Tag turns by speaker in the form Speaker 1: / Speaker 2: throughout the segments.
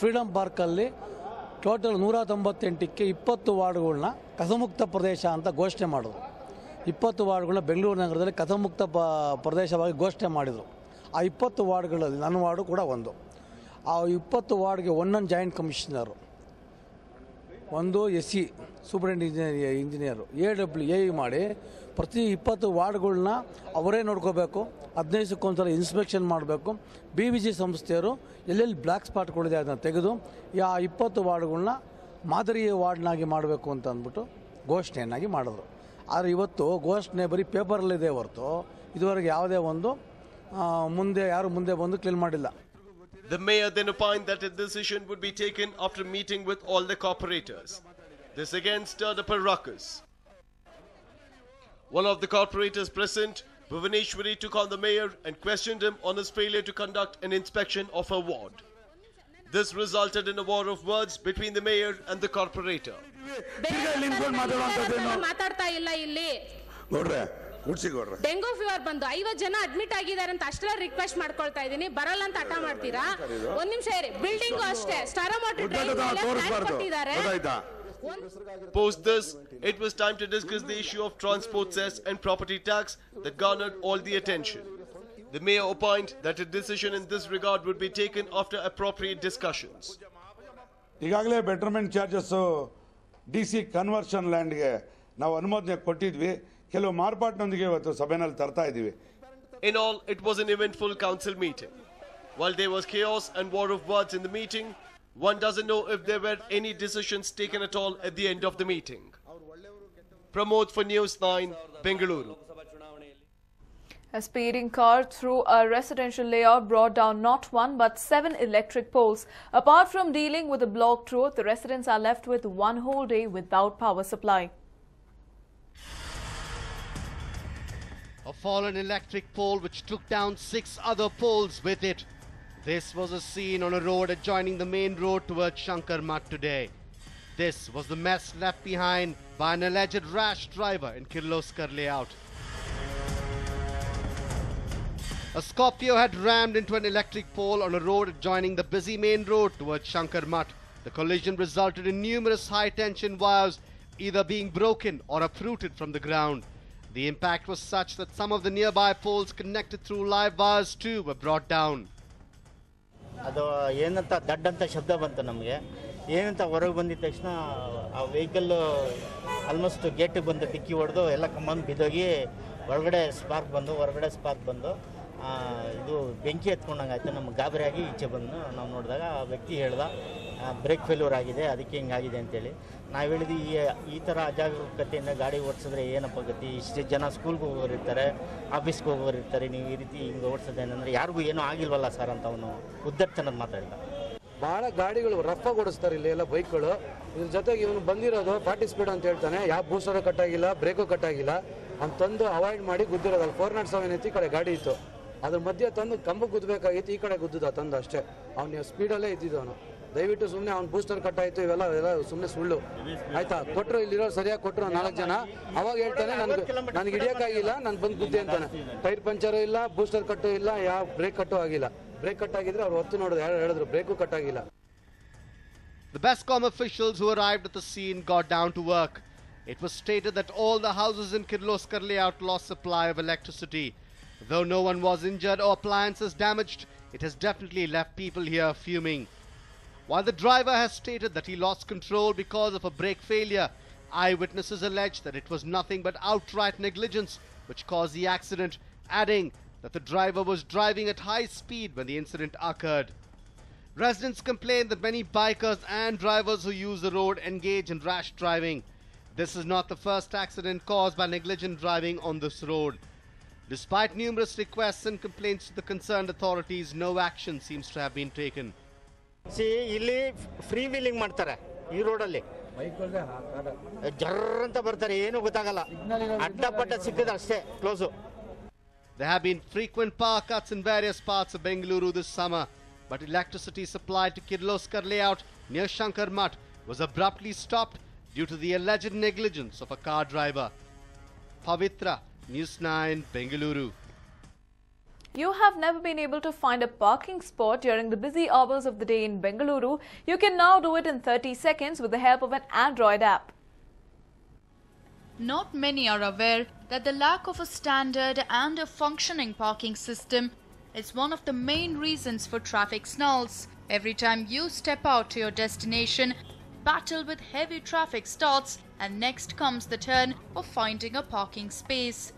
Speaker 1: Freedom ಪಾರ್ಕಲ್ಲಿ total 198ಕ್ಕೆ 20 ವಾರ್ಡ್ಗಳನ್ನ ಕಸಮುಕ್ತ ಪ್ರದೇಶ ಅಂತ ಘೋಷಣೆ ಮಾಡಿದ್ರು. 20 ವಾರ್ಡ್ಗಳನ್ನ ಬೆಂಗಳೂರು ನಗರದಲ್ಲಿ ಕಸಮುಕ್ತ ಪ್ರದೇಶವಾಗಿ ಘೋಷಣೆ ಮಾಡಿದರು. ಆ 20 ವಾರ್ಡ್ಗಳಲ್ಲಿ ನನ್ನ ವಾರ್ಡು ಕೂಡ ಒಂದು. ಆ 20 ವಾರ್ಡ್ಗೆ ಒಂದೊಂದು ಜಾಯಿಂಟ್ ಕಮಿಷನರು, ಒಂದು SE ಸೂಪರಿಂಟೆಂಡೆಂಟ್ ಇಂಜಿನಿಯರು, AWE ಮಾಡಿ ಪ್ರತಿ 20 ವಾರ್ಡ್ಗಳನ್ನ ಅವರೇ ನೋಡ್ಕೋಬೇಕು. 15 ದಿವಸಕ್ಕೊಂದ್ಸಲ ಇನ್ಸ್ಪೆಕ್ಷನ್ ಮಾಡಬೇಕು. BVG ಸಂಸ್ಥೆಯವರು ಎಲ್ಲೆಲ್ಲಿ ಬ್ಲ್ಯಾಕ್ ಸ್ಪಾಟ್ಗಳಿದೆ ಅದನ್ನು ತೆಗೆದು ಆ 20 ವಾರ್ಡ್ಗಳನ್ನ ಮಾದರಿ ವಾರ್ಡ್ನಾಗಿ ಮಾಡಬೇಕು ಅಂತ ಅಂದ್ಬಿಟ್ಟು ಘೋಷಣೆಯನ್ನಾಗಿ ಮಾಡಿದ್ರು. ಆದರೆ ಇವತ್ತು ಘೋಷಣೆ ಬರೀ ಪೇಪರಲ್ಲಿದೆ ಹೊರತು ಇದುವರೆಗೆ ಯಾವುದೇ ಒಂದು ಯಾರು ಮುಂದೆ ಬಂದು ಕ್ಲೀನ್ ಮಾಡಿಲ್ಲ.
Speaker 2: The mayor then opined that a decision would be taken after meeting with all the corporators. This again stirred up a ruckus. One of the corporators present, Bhuvaneshwari, took on the mayor and questioned him on his failure to conduct an inspection of her ward. This resulted in a war of words between the mayor and the corporator.
Speaker 3: Dengue fever ಬಂದು 50 ಜನ admit ಆಗಿದ್ದಾರೆ ಅಂತ ಅಷ್ಟೇ request ಮಾಡ್ಕೊಳ್ತಾ ಇದೀನಿ. ಬರಲ್ಲ ಅಂತ ಹಠ ಮಾಡ್ತೀರಾ? ಒಂದ್ ನಿಮಿಷ ಇರಿ. ಬಿಲ್ಡಿಂಗ್ ಅಷ್ಟೇ
Speaker 2: Post this, it was time to discuss the issue of transport cess and property tax that garnered all the attention. The mayor opined that a decision in this regard would be taken after appropriate discussions.
Speaker 4: ಈಗಾಗಲೇ betterment charges DC conversion ಲ್ಯಾಂಡ್ಗೆ ನಾವು ಅನುಮೋದನೆ ಕೊಟ್ಟಿದ್ವಿ. ಕೆಲವು ಮಾರ್ಪಾಟಿನೊಂದಿಗೆ ಇವತ್ತು ಸಭೆಯಲ್ಲಿ ತರ್ತಾ ಇದ್ದೀವಿ.
Speaker 2: In all, it was an eventful council meeting. While there was chaos and war of words in the meeting, one doesn't know if there were any decisions taken at all at the end of the meeting. Pramod for News 9, Bengaluru.
Speaker 5: A speeding car through a residential layout brought down not one but 7 electric poles. Apart from dealing with a blocked road, the residents are left with one whole day without power supply.
Speaker 6: A fallen electric pole which took down 6 other poles with it. This was a scene on a road adjoining the main road towards Shankar Math today. This was the mess left behind by an alleged rash driver in Kirloskar layout. A Scorpio had rammed into an electric pole on a road adjoining the busy main road towards Shankar Math. The collision resulted in numerous high-tension wires either being broken or uprooted from the ground. The impact was such that some of the nearby poles connected through live wires too were brought down.
Speaker 7: ಅದು ಏನಂತ ದಡ್ಡಂತ ಶಬ್ದ ಬಂತು ನಮಗೆ. ಏನಂತ ಹೊರಗೆ ಬಂದಿದ ತಕ್ಷಣ ಆ ವೆಹಿಕಲ್ ಆಲ್ಮೋಸ್ಟ್ ಗೇಟಿಗೆ ಬಂದು ಡಿಕ್ಕಿ ಹೊಡೆದು ಎಲ್ಲ ಕಮ್ಮಂದು ಬಿದ್ದೋಗಿ ಹೊರಗಡೆ ಸ್ಪಾರ್ಕ್ ಬಂದು ಇದು ಬೆಂಕಿ ಎತ್ಕೊಂಡಂಗೆ ಆಯಿತು. ನಮ್ಗೆ ಗಾಬರಿಯಾಗಿ ಈಚೆ ಬಂದು ನಾವು ನೋಡಿದಾಗ ಆ ವ್ಯಕ್ತಿ ಹೇಳ್ದ ಬ್ರೇಕ್ ಫೇಲ್ಯೂರ್ ಆಗಿದೆ, ಅದಕ್ಕೆ ಹಿಂಗಾಗಿದೆ ಅಂತೇಳಿ. ನಾವು ಹೇಳಿದ್ವಿ ಈ ಥರ ಅಜಾಗರೂಕತೆಯಿಂದ ಗಾಡಿ ಓಡಿಸಿದ್ರೆ ಏನಪ್ಪ ಗತಿ? ಇಷ್ಟು ಜನ ಸ್ಕೂಲ್ಗೆ ಹೋಗೋರು ಇರ್ತಾರೆ, ಆಫೀಸ್ಗೆ ಹೋಗೋರು ಇರ್ತಾರೆ, ನೀವು ಈ ರೀತಿ ಹಿಂಗೆ ಓಡಿಸೋದೇನಂದರೆ ಯಾರಿಗೂ ಏನೂ ಆಗಿಲ್ವಲ್ಲ ಸರ್ ಅಂತ ಅವನು ಉದ್ದರ್ತನದ ಮಾತಾಡಿದ.
Speaker 8: ಭಾಳ ಗಾಡಿಗಳು ರಫಾಗಿ ಓಡಿಸ್ತಾರೆ ಇಲ್ಲಿ ಎಲ್ಲ ಬೈಕ್ಗಳು. ಇದ್ರ ಜೊತೆಗೆ ಇವನು ಬಂದಿರೋದು 40 ಸ್ಪೀಡ್ ಅಂತ ಹೇಳ್ತಾನೆ. ಯಾವ ಬೂಸ್ಟರು ಕಟ್ಟಾಗಿಲ್ಲ, ಬ್ರೇಕು ಕಟ್ಟಾಗಿಲ್ಲ ಅಂತಂದು ಅವಾಯ್ಡ್ ಮಾಡಿ ಗುದ್ದಿರೋದು. ಅಲ್ಲಿ 407 ಐತಿ, ಈ ಕಡೆ ಗಾಡಿ ಇತ್ತು, ಅದ್ರ ಮಧ್ಯೆ ತಂದು ಕಂಬಕ್ಕೆ ಗುದ್ದಬೇಕಾಗಿತ್ತು, ಈ ಕಡೆ ಗುದ್ದಿದ ತಂದು ಅಷ್ಟೇ. ಅವ್ನು ಸ್ಪೀಡಲ್ಲೇ ಇದ್ದಿದ್ದವನು. ದಯವಿಟ್ಟು ಸುಮ್ಮನೆ ಅವ್ನು ಬೂಸ್ಟರ್ ಕಟ್ಟಾಯಿತು ಇವೆಲ್ಲ ಸುಮ್ಮನೆ ಸುಳ್ಳು ಆಯ್ತಾ. ಕೊಟ್ಟರು ಇಲ್ಲಿರೋ ಸರಿಯಾಗಿ ಕೊಟ್ಟರು 4 ಜನ. ಅವಾಗ ಹೇಳ್ತಾನೆ ನನಗೆ ಹಿಡಿಯೋಕ್ಕಾಗಿಲ್ಲ, ನಾನು ಬಂದು ಗುದ್ದೆ ಅಂತಾನೆ. ಟೈರ್ ಪಂಚರು ಇಲ್ಲ, ಬೂಸ್ಟರ್ ಕಟ್ಟು ಇಲ್ಲ, ಯಾವ ಬ್ರೇಕ್ ಕಟ್ಟು ಆಗಿಲ್ಲ. ಬ್ರೇಕ್ ಕಟ್ಟಾಗಿದ್ರೆ ಅವ್ರು ಹೊತ್ತು ನೋಡಿದ್ರು, ಹೇಳಿದ್ರು break ಕಟ್ಟಾಗಿಲ್ಲ.
Speaker 6: The Bescom officials who arrived at the scene got down to work. It was stated that all the houses in Kirloskar layout lost supply of electricity. Though no one was injured or appliances damaged, it has definitely left people here fuming. While the driver has stated that he lost control because of a brake failure, eyewitnesses allege that it was nothing but outright negligence which caused the accident, adding that the driver was driving at high speed when the incident occurred. Residents complain that many bikers and drivers who use the road engage in rash driving. This is not the first accident caused by negligent driving on this road. Despite numerous requests and complaints to the concerned authorities, no action seems to have been taken.
Speaker 7: ಇಲ್ಲಿ free wheeling ಮಾಡ್ತಾರೆ ಈ ರೋಡಲ್ಲಿ, ಜರ್ರ ಅಂತ ಬರ್ತಾರೆ, ಏನು ಗೊತ್ತಾಗಲ್ಲ, ಅಡ್ಡಪಟ್ಟ ಸಿಕ್ಕಿದ್ರೆ ಅಷ್ಟೇ close.
Speaker 6: There have been frequent power cuts in various parts of Bengaluru this summer, but electricity supplied to Kirloskar layout near Shankar Math was abruptly stopped due to the alleged negligence of a car driver. Pavitra, News 9, Bengaluru.
Speaker 5: You have never been able to find a parking spot during the busy hours of the day in Bengaluru. You can now do it in 30 seconds with the help of an Android app.
Speaker 9: Not many are aware that the lack of a standard and a functioning parking system is one of the main reasons for traffic snarls. Every time you step out to your destination, battle with heavy traffic starts, and next comes the turn of finding a parking space.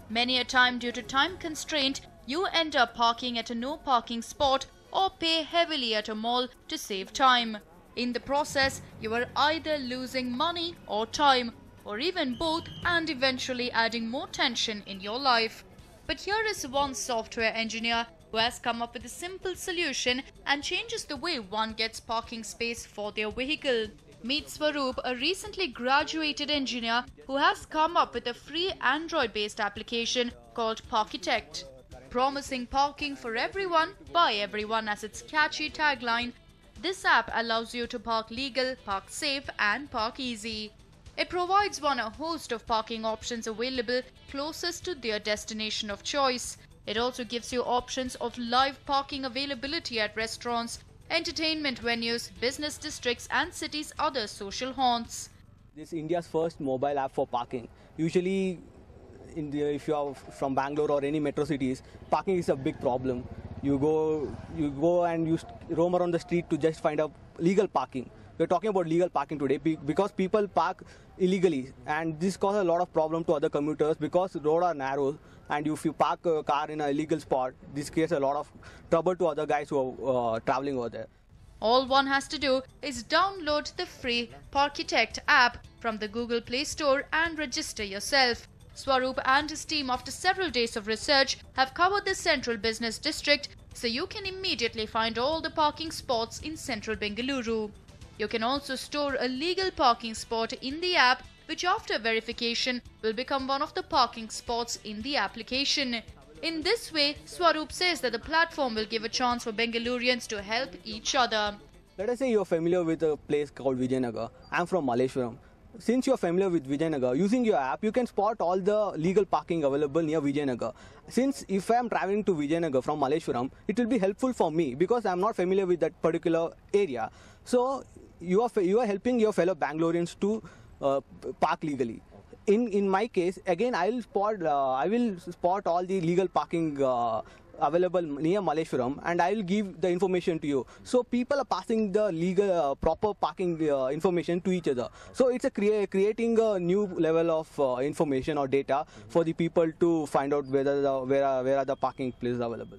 Speaker 9: Many a time, due to time constraint, you end up parking at a no parking spot or pay heavily at a mall to save time. In the process, you are either losing money or time, or even both, and eventually adding more tension in your life. But here is one software engineer who has come up with a simple solution and changes the way one gets parking space for their vehicle. Meet Swaroop, a recently graduated engineer who has come up with a free Android-based application called Parkitect. Promising parking for everyone, by everyone as its catchy tagline, this app allows you to park legal, park safe and park easy. It provides one a host of parking options available closest to their destination of choice. It also gives you options of live parking availability at restaurants, entertainment venues, business districts and cities' other social haunts.
Speaker 10: This is India's first mobile app for parking. Usually, if you are from Bangalore or any metro cities, parking is a big problem. You go and you roam around the street to just find a legal parking. We're talking about legal parking today because people park illegally, and this causes a lot of problem to other commuters because roads are narrow, and if you park a car in an illegal spot, this creates a lot of trouble to other guys who are traveling over there.
Speaker 9: All one has to do is download the free Parkitect app from the Google Play Store and register yourself. Swaroop and his team, after several days of research, have covered the central business district, so you can immediately find all the parking spots in central Bengaluru. You can also store a legal parking spot in the app, which after verification will become one of the parking spots in the application. In this way, Swaroop says that the platform will give a chance for Bengalurians to help each other.
Speaker 10: Let us say you're familiar with a place called Vijayanagar. I'm from Malleshwaram. Since you're familiar with Vijayanagar, using your app, you can spot all the legal parking available near Vijayanagar. Since if I'm traveling to Vijayanagar from Malleshwaram, it will be helpful for me because I'm not familiar with that particular area. So you are helping your fellow Bangaloreans to park legally. In my case, again, I will spot all the legal parking available near Malleshwaram, and I will give the information to you. So people are passing the legal proper parking information to each other. So it's creating a new level of information or data for the people to find out where are the parking places available.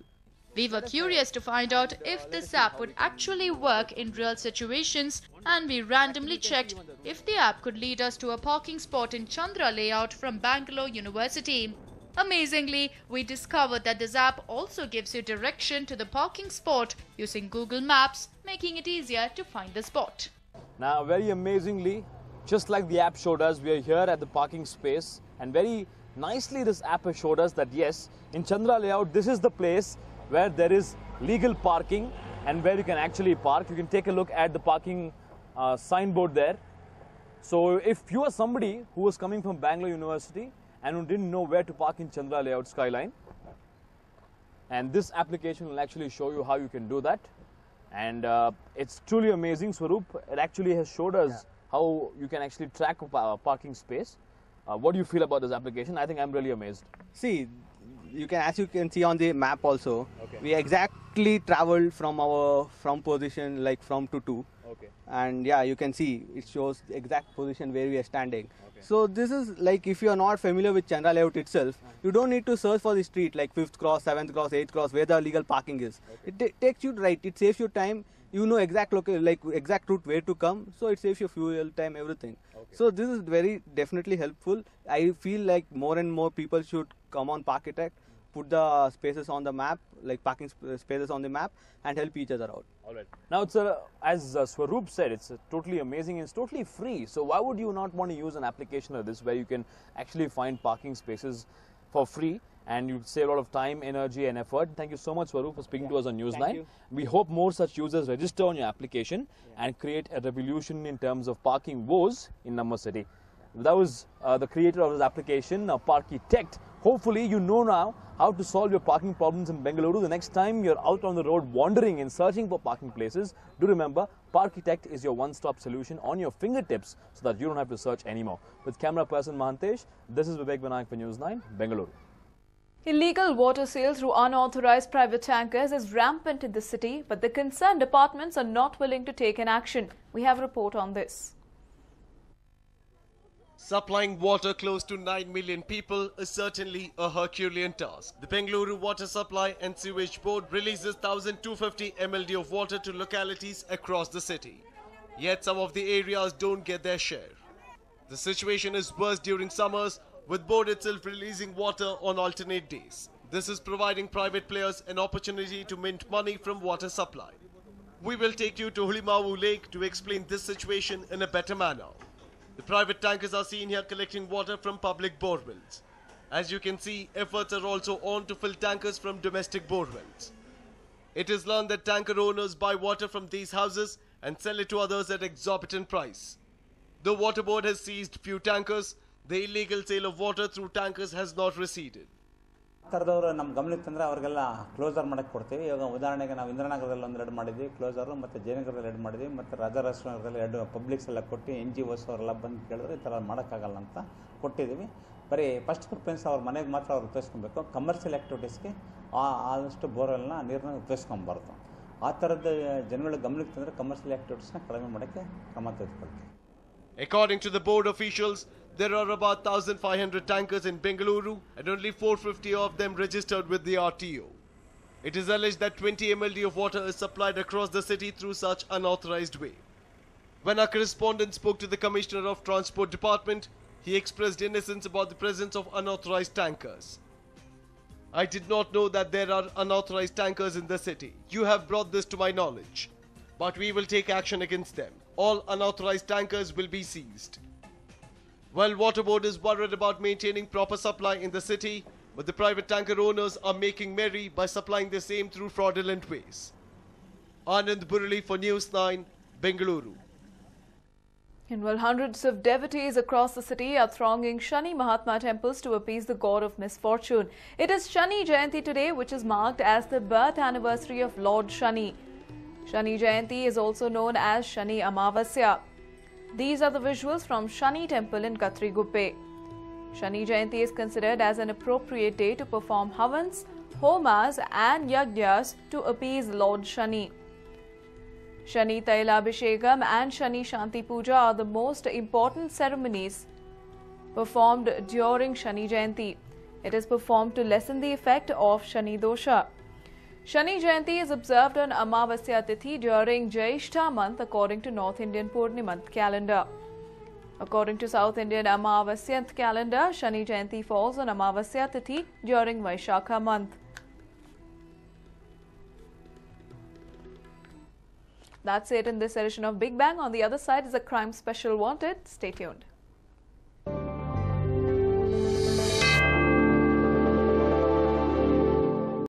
Speaker 9: We were curious to find out if this app would actually work in real situations, and we randomly checked if the app could lead us to a parking spot in Chandra layout from Bangalore University. Amazingly, we discovered that this app also gives you direction to the parking spot using Google Maps, making it easier to find the spot.
Speaker 11: Now, very amazingly, just like the app showed us, we are here at the parking space, and very nicely this app has showed us that yes, in Chandra layout, this is the place where there is legal parking and where you can actually park. You can take a look at the parking signboard there. So if you are somebody who was coming from Bangalore University and who didn't know where to park in Chandra layout Skyline, and this application will actually show you how you can do that. And it's truly amazing, Swaroop. It actually has showed us how you can actually track a parking space. What do you feel about this application? I think I'm really amazed.
Speaker 10: See, as you can see on the map also, we exactly traveled from position like from to 2. And yeah, you can see it shows the exact position where we are standing. So this is like, if you are not familiar with Chandra layout itself, you don't need to search for the street like 5th cross, 7th cross, 8th cross where the legal parking is. It takes you right. It saves you time. You know exact exact route where to come. So it saves you fuel time, everything. So this is very definitely helpful. I feel like more and more people should come on Parkitect, put the spaces on the map, like parking spaces on the map, and help each other out.
Speaker 11: All right. Now, it's as Swaroop said, it's totally amazing and it's totally free. So why would you not want to use an application like this where you can actually find parking spaces for free and you save a lot of time, energy and effort? Thank you so much, Swaroop, for speaking to us on Newsline. We hope more such users register on your application and create a revolution in terms of parking woes in Namma City. That was the creator of this application, Parkitect. Hopefully you know now how how to solve your parking problems in Bengaluru. The next time you're out on the road wandering and searching for parking places, do remember Parkitect is your one-stop solution on your fingertips so that you don't have to search anymore. With camera person Mahantesh, this is Vivek Vinayak for News 9, Bengaluru.
Speaker 5: Illegal water sale through unauthorized private tankers is rampant in the city, but the concerned departments are not willing to take an action. We have a report on this.
Speaker 2: Supplying water close to 9 million people is certainly a Herculean task. The Bengaluru Water Supply and Sewage Board releases 1,250 MLD of water to localities across the city. Yet some of the areas don't get their share. The situation is worse during summers, with board itself releasing water on alternate days. This is providing private players an opportunity to mint money from water supply. We will take you to Hulimavu Lake to explain this situation in a better manner. The private tankers are seen here collecting water from public borewells. As you can see, efforts are also on to fill tankers from domestic borewells. It is learned that tanker owners buy water from these houses and sell it to others at exorbitant price. The water board has seized few tankers. The illegal sale of water through tankers has not receded.
Speaker 12: ಥರದವರು ನಮ್ಮ ಗಮನಕ್ಕೆ ತಂದರೆ ಅವರಿಗೆಲ್ಲ closer ಮಾಡಕ್ಕೆ ಕೊಡ್ತೀವಿ. ಇವಾಗ ಉದಾಹರಣೆಗೆ ನಾವು ಇಂದ್ರನಗರದಲ್ಲಿ ಒಂದು 2 ಮಾಡಿದ್ವಿ ಕ್ಲೋಸರು, ಮತ್ತು ಜಯನಗರದಲ್ಲಿ 2 ಮಾಡಿದ್ವಿ, ಮತ್ತು ರಾಜಾರಾಷ್ಟ್ರನಗರದಲ್ಲಿ 2 ಪಬ್ಲಿಕ್ಸ್ ಎಲ್ಲ ಕೊಟ್ಟು NGOs ಅವರೆಲ್ಲ ಬಂದು ಕೇಳಿದ್ರೆ ಈ ಥರ ಮಾಡೋಕ್ಕಾಗಲ್ಲ ಅಂತ ಕೊಟ್ಟಿದ್ದೀವಿ. ಬರೀ ಫಸ್ಟ್ ಪ್ರಿಫರೆನ್ಸ್ ಅವ್ರ ಮನೆಗೆ ಮಾತ್ರ ಅವ್ರು ಉಪಯೋಗಿಸ್ಕೊಬೇಕು. ಕಮರ್ಷಿಯಲ್ ಆ್ಯಕ್ಟಿವಿಟೀಸ್ಗೆ ಆದಷ್ಟು ಬೋರ್ವೆಲ್ನ ನೀರನ್ನ ಉಪಯೋಗಿಸ್ಕೊಬಾರ್ದು. ಆ ಥರದ ಜನಗಳ ಗಮನಕ್ಕೆ ತಂದರೆ ಕಮರ್ಷಿಯಲ್ ಆ್ಯಕ್ಟಿವಿಟೀಸ್ನ ಕಡಿಮೆ ಮಾಡೋಕ್ಕೆ ಕ್ರಮ ತೆಗೆದುಕೊಳ್ತೀವಿ.
Speaker 2: According to the board officials, there are about 1,500 tankers in Bengaluru and only 450 of them registered with the RTO. It is alleged that 20 MLD of water is supplied across the city through such unauthorized way. When our correspondent spoke to the Commissioner of Transport Department, he expressed innocence about the presence of unauthorized tankers. I did not know that there are unauthorized tankers in the city. You have brought this to my knowledge. But we will take action against them. All unauthorized tankers will be seized. While Water Board is worried about maintaining proper supply in the city, but the private tanker owners are making merry by supplying the same through fraudulent ways. Anand Burali for News 9, Bengaluru.
Speaker 5: And while hundreds of devotees across the city are thronging Shani Mahatma temples to appease the god of misfortune. It is Shani Jayanti today, which is marked as the birth anniversary of Lord Shani. Shani Jayanti is also known as Shani Amavasya. These are the visuals from Shani temple in Katriguppe. Shani Jayanti is considered as an appropriate day to perform havans, homas and yajnas to appease Lord Shani. Shani Tailabhishekam and Shani Shanti Puja are the most important ceremonies performed during Shani Jayanti. It is performed to lessen the effect of Shani Dosha. Shani Jayanti is observed on Amavasya Tithi during Jyeshtha month according to North Indian Purnima calendar. According to South Indian Amavasya calendar, Shani Jayanti falls on Amavasya Tithi during Vaishakha month. That's it in this edition of Big Bang. On the other side is a crime special wanted. Stay tuned.